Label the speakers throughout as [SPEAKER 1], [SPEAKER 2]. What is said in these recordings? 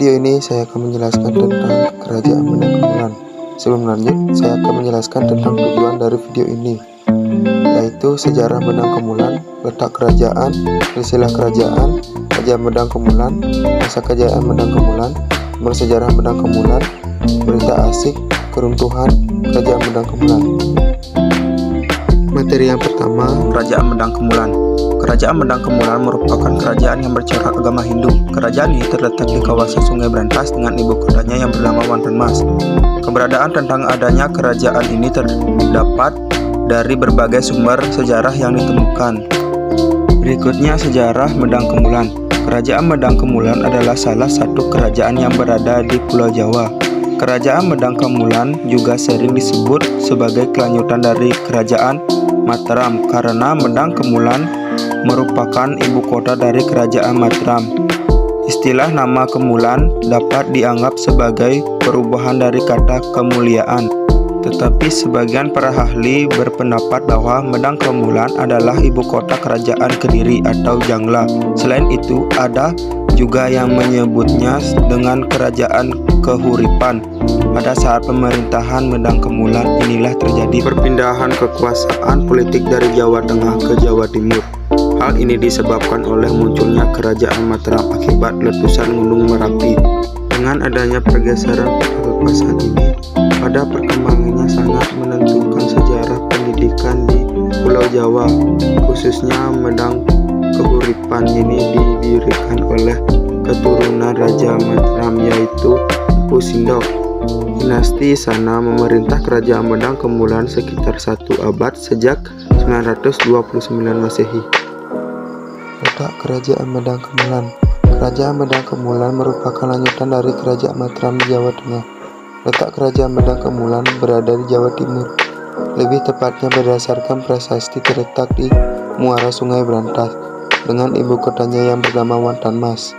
[SPEAKER 1] video ini saya akan menjelaskan tentang kerajaan Medang Kemulan. Sebelum lanjut, saya akan menjelaskan tentang tujuan dari video ini, yaitu sejarah Medang Kemulan, letak kerajaan, silsilah kerajaan, Raja Medang Kemulan, masa kejayaan Medang Kemulan, bersejarah Medang Kemulan, berita asik, keruntuhan kerajaan Medang Kemulan. Materi yang pertama,
[SPEAKER 2] Kerajaan Medang Kemulan. Kerajaan Medang Kemulan merupakan kerajaan yang bercorak agama Hindu. Kerajaan ini terletak di kawasan Sungai Brantas dengan ibu kotanya yang bernama Wantan Mas. Keberadaan tentang adanya kerajaan ini terdapat dari berbagai sumber sejarah yang ditemukan. Berikutnya sejarah Medang Kemulan. Kerajaan Medang Kemulan adalah salah satu kerajaan yang berada di Pulau Jawa. Kerajaan Medang Kemulan juga sering disebut sebagai kelanjutan dari Kerajaan Mataram karena Medang Kemulan merupakan ibu kota dari Kerajaan Mataram. Istilah nama Kemulan dapat dianggap sebagai perubahan dari kata kemuliaan. Tetapi sebagian para ahli berpendapat bahwa Medang Kemulan adalah ibu kota Kerajaan Kediri atau Jangla. Selain itu, ada juga yang menyebutnya dengan Kerajaan Kehuripan. Pada saat pemerintahan Medang Kemulan inilah terjadi perpindahan kekuasaan politik dari Jawa Tengah ke Jawa Timur. Hal ini disebabkan oleh munculnya Kerajaan Mataram akibat letusan Gunung Merapi. Dengan adanya pergeseran kekuasaan ini, pada perkembangannya sangat menentukan sejarah pendidikan di Pulau Jawa, khususnya Medang Kehuripan ini didirikan oleh keturunan Raja Mataram yaitu Empu Sindok. Dinasti sana memerintah Kerajaan Medang Kemulan sekitar 1 abad sejak 929 Masehi.
[SPEAKER 1] Letak Kerajaan Medang Kemulan. Kerajaan Medang Kemulan merupakan lanjutan dari Kerajaan Mataram di Jawa Tengah. Letak Kerajaan Medang Kemulan berada di Jawa Timur. Lebih tepatnya berdasarkan prasasti terletak di muara Sungai Brantas dengan ibu kotanya yang bernama Wantan Mas.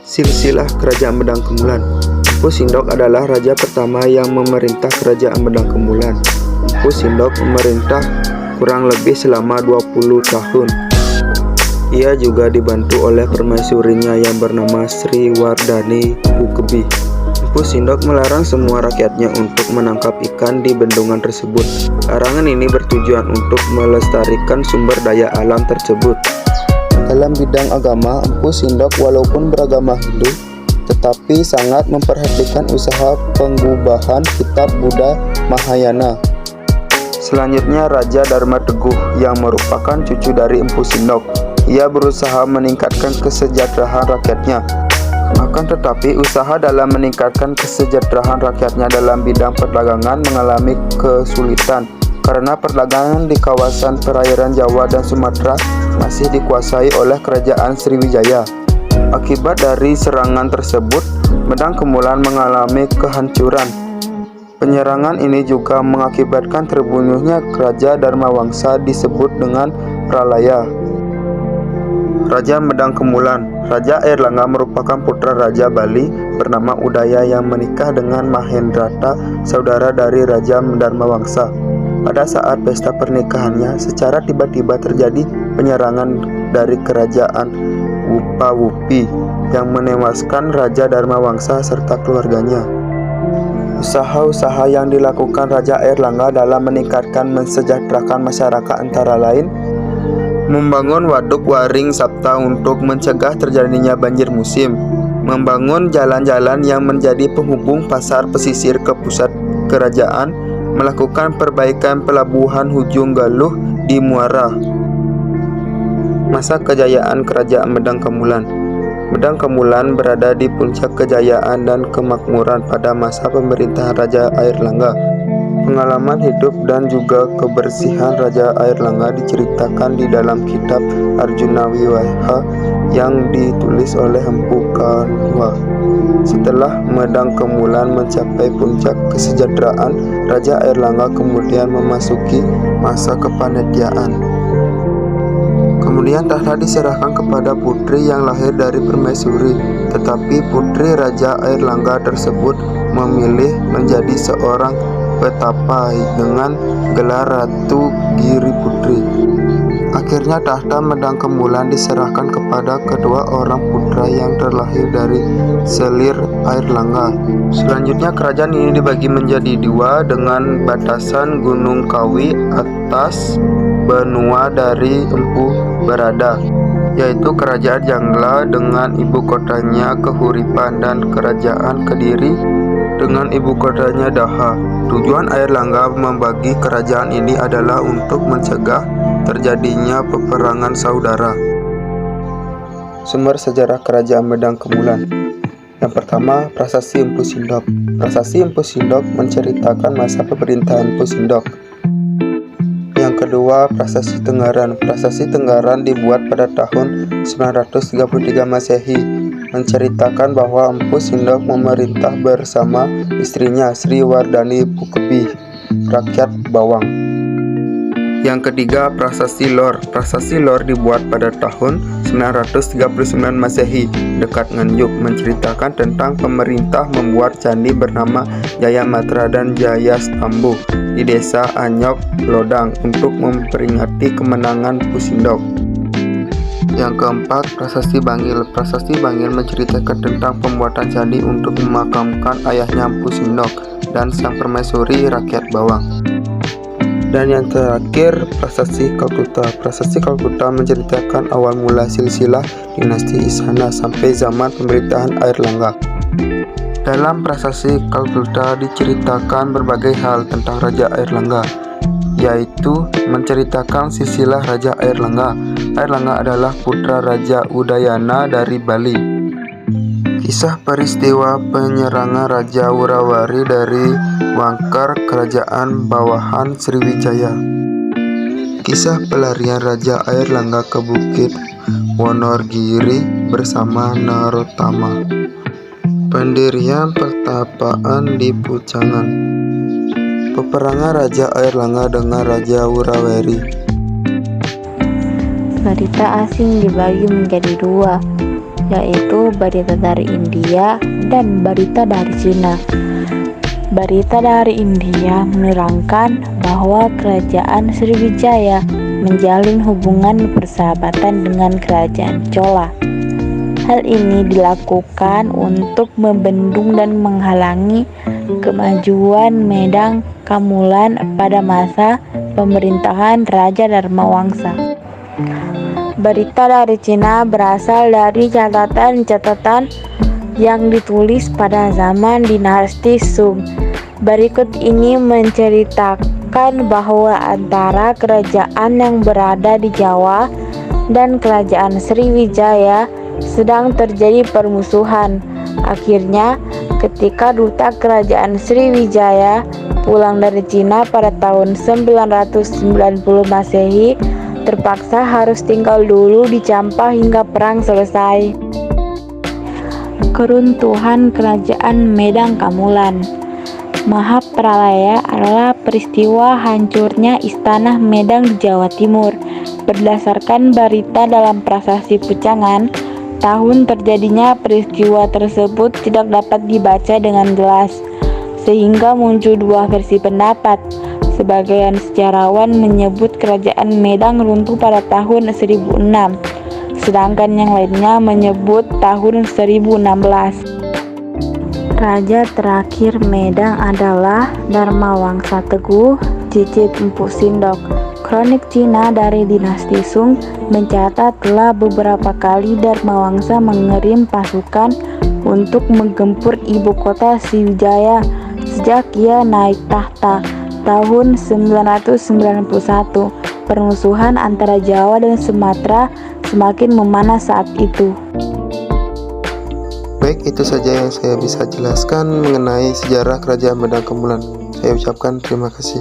[SPEAKER 2] Silsilah Kerajaan Medang Kemulan. Empu Sindok adalah raja pertama yang memerintah Kerajaan Medang Kemulan. Empu Sindok memerintah kurang lebih selama 20 tahun. Ia juga dibantu oleh permaisurinya yang bernama Sri Wardani Hukebi. Empu Sindok melarang semua rakyatnya untuk menangkap ikan di bendungan tersebut. Larangan ini bertujuan untuk melestarikan sumber daya alam tersebut.
[SPEAKER 1] Dalam bidang agama, Empu Sindok walaupun beragama Hindu, tetapi sangat memperhatikan usaha pengubahan kitab Buddha Mahayana.
[SPEAKER 2] Selanjutnya Raja Dharma Teguh yang merupakan cucu dari Empu Sindok. Ia berusaha meningkatkan kesejahteraan rakyatnya. Akan tetapi usaha dalam meningkatkan kesejahteraan rakyatnya dalam bidang perdagangan mengalami kesulitan karena perdagangan di kawasan perairan Jawa dan Sumatera masih dikuasai oleh Kerajaan Sriwijaya. Akibat dari serangan tersebut, Medang Kemulan mengalami kehancuran. Penyerangan ini juga mengakibatkan terbunuhnya Raja Dharmawangsa disebut dengan Pralaya. Raja Medang Kemulan. Raja Airlangga merupakan putra Raja Bali bernama Udaya yang menikah dengan Mahendrata, saudara dari Raja Dharmawangsa. Pada saat pesta pernikahannya, secara tiba-tiba terjadi penyerangan dari kerajaan Wupawupi yang menewaskan Raja Dharmawangsa serta keluarganya. Usaha-usaha yang dilakukan Raja Airlangga dalam meningkatkan mensejahterakan masyarakat antara lain membangun waduk Waring Sapta untuk mencegah terjadinya banjir musim, membangun jalan-jalan yang menjadi penghubung pasar pesisir ke pusat kerajaan, melakukan perbaikan pelabuhan Hujung Galuh di Muara. Masa kejayaan Kerajaan Medang Kemulan. Medang Kemulan berada di puncak kejayaan dan kemakmuran pada masa pemerintahan Raja Airlangga. Pengalaman hidup dan juga kebersihan Raja Airlangga diceritakan di dalam kitab Arjuna Wiwaha yang ditulis oleh Empu Kanwa. Setelah Medang Kemulan mencapai puncak kesejahteraan, Raja Airlangga kemudian memasuki masa kepanitiaan. Kemudian tahta diserahkan kepada putri yang lahir dari permaisuri, tetapi putri Raja Airlangga tersebut memilih menjadi seorang petapa dengan gelar Ratu Giri Putri.
[SPEAKER 1] Akhirnya tahta Medang Kemulan diserahkan kepada kedua orang putra yang terlahir dari selir air Langga. Selanjutnya kerajaan ini dibagi menjadi dua dengan batasan Gunung Kawi atas benua dari Empu Berada, yaitu Kerajaan Jangla dengan ibu kotanya Kehuripan dan Kerajaan Kediri dengan ibu kotanya Daha. Tujuan Air Langga membagi kerajaan ini adalah untuk mencegah terjadinya peperangan saudara. Sumber sejarah Kerajaan Medang Kemulan. Yang pertama, Prasasti Empu Sindok. Prasasti Empu Sindok menceritakan masa pemerintahan Empu Sindok. Yang kedua, Prasasti Tenggaran. Prasasti Tenggaran dibuat pada tahun 933 Masehi, menceritakan bahwa Empu Sindok memerintah bersama istrinya Sri Wardani Pukebi, rakyat Bawang. Yang ketiga, Prasasti Lor. Prasasti Lor dibuat pada tahun 939 Masehi, dekat Nganjuk, menceritakan tentang pemerintah membuat candi bernama Jaya Matra dan Jaya Stambu di desa Anyok, Lodang untuk memperingati kemenangan Empu Sindok. Yang keempat, Prasasti Bangil. Prasasti Bangil menceritakan tentang pembuatan candi untuk memakamkan ayahnya Empu Sindok dan sang permaisuri rakyat Bawang. Dan yang terakhir, Prasasti Kalkuta. Prasasti Kalkuta menceritakan awal mula silsilah dinasti Isana sampai zaman pemerintahan Air Langga. Dalam Prasasti Kalkuta diceritakan berbagai hal tentang Raja Air Langga, yaitu menceritakan silsilah Raja Air Langga. Air Langga adalah putra Raja Udayana dari Bali. Kisah peristiwa penyerangan Raja Wurawari dari Wangkar Kerajaan Bawahan Sriwijaya. Kisah pelarian Raja Air Langga ke Bukit Wonorgiri bersama Narotama. Pendirian pertapaan di Pucangan. Peperangan Raja Air Langga dengan Raja Wurawari.
[SPEAKER 3] Berita asing dibagi menjadi dua, yaitu berita dari India dan berita dari Cina. Berita dari India menerangkan bahwa Kerajaan Sriwijaya menjalin hubungan persahabatan dengan Kerajaan Chola. Hal ini dilakukan untuk membendung dan menghalangi kemajuan Medang Kemulan pada masa pemerintahan Raja Dharmawangsa. Berita dari Cina berasal dari catatan-catatan yang ditulis pada zaman dinasti Sung. Berikut ini menceritakan bahwa antara kerajaan yang berada di Jawa dan Kerajaan Sriwijaya sedang terjadi permusuhan. Akhirnya, ketika duta Kerajaan Sriwijaya pulang dari Cina pada tahun 990 Masehi, terpaksa harus tinggal dulu di Champa hingga perang selesai. Keruntuhan Kerajaan Medang Kemulan. Mahapralaya adalah peristiwa hancurnya Istana Medang di Jawa Timur. Berdasarkan berita dalam Prasasti Pucangan, tahun terjadinya peristiwa tersebut tidak dapat dibaca dengan jelas, sehingga muncul dua versi pendapat. Sebagian sejarawan menyebut Kerajaan Medang runtuh pada tahun 1006, sedangkan yang lainnya menyebut tahun 1016. Raja terakhir Medang adalah Dharmawangsa Teguh, cicit Empu Sindok. Kronik Cina dari dinasti Sung mencatat telah beberapa kali Dharmawangsa mengirim pasukan untuk menggempur ibu kota Sriwijaya sejak ia naik tahta tahun 991. Permusuhan antara Jawa dan Sumatera semakin memanas saat itu.
[SPEAKER 1] Baik, itu saja yang saya bisa jelaskan mengenai sejarah Kerajaan Medang Kemulan. Saya ucapkan terima kasih.